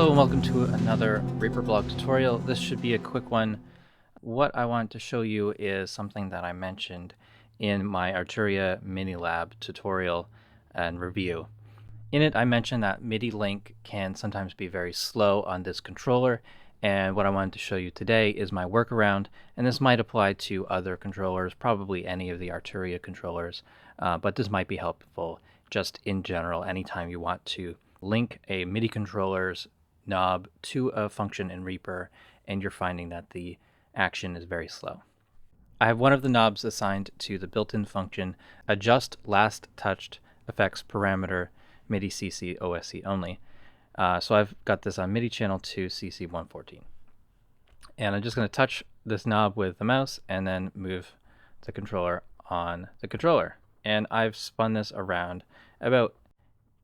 Hello and welcome to another Reaper blog tutorial. This should be a quick one. What I want to show you is something that I mentioned in my Arturia mini lab tutorial and review. In it, I mentioned that MIDI link can sometimes be very slow on this controller, and what I wanted to show you today is my workaround, and this might apply to other controllers, probably any of the Arturia controllers, but this might be helpful just in general anytime you want to link a MIDI controller's knob to a function in Reaper and you're finding that the action is very slow. I have one of the knobs assigned to the built-in function adjust last touched effects parameter MIDI CC OSC only. So I've got this on MIDI channel 2 CC 114. And I'm just going to touch this knob with the mouse and then move the controller on the controller. And I've spun this around about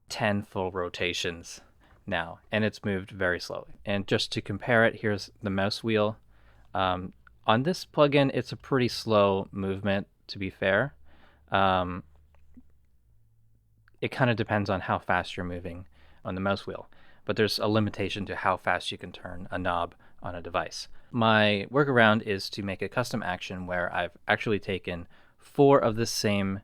10 full rotations now, and it's moved very slowly. And just to compare it, here's the mouse wheel. On this plugin, it's a pretty slow movement, to be fair. It kind of depends on how fast you're moving on the mouse wheel, but there's a limitation to how fast you can turn a knob on a device. My workaround is to make a custom action where I've actually taken 4 of the same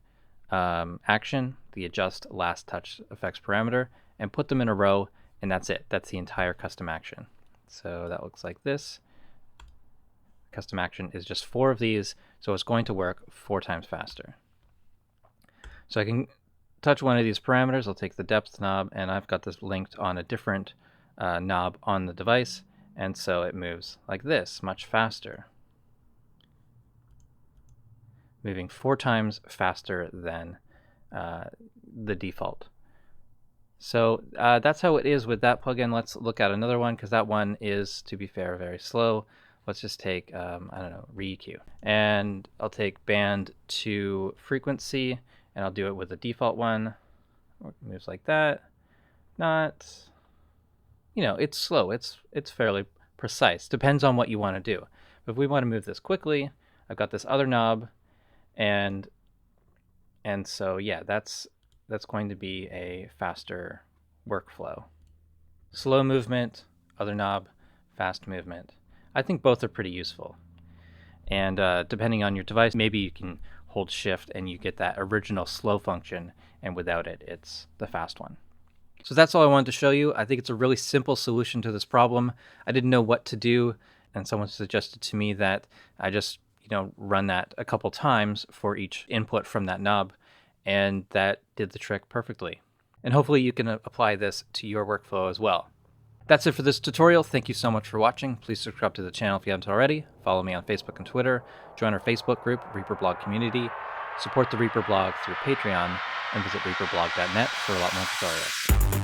action, the adjust last touch effects parameter, and put them in a row, and that's it. That's the entire custom action. So that looks like this. Custom action is just 4 of these, so it's going to work 4 times faster. So I can touch one of these parameters. I'll take the depth knob, and I've got this linked on a different knob on the device, and so it moves like this, much faster. Moving 4 times faster than the default. So that's how it is with that plugin. Let's look at another one, because that one is, to be fair, very slow. Let's just take, I don't know, re-EQ. And I'll take band to frequency, and I'll do it with the default one. It moves like that. Not, it's slow. It's fairly precise. Depends on what you want to do. But if we want to move this quickly, I've got this other knob, and so yeah, that's going to be a faster workflow. Slow movement, other knob, fast movement. I think both are pretty useful. And depending on your device, maybe you can hold shift and you get that original slow function, and without it, it's the fast one. So that's all I wanted to show you. I think it's a really simple solution to this problem. I didn't know what to do, and someone suggested to me that I just run that a couple times for each input from that knob, and that did the trick perfectly. And hopefully you can apply this to your workflow as well. That's it for this tutorial. Thank you so much for watching. Please subscribe to the channel if you haven't already. Follow me on Facebook and Twitter. Join our Facebook group, Reaper Blog Community. Support the Reaper Blog through Patreon, and visit reaperblog.net for a lot more tutorials.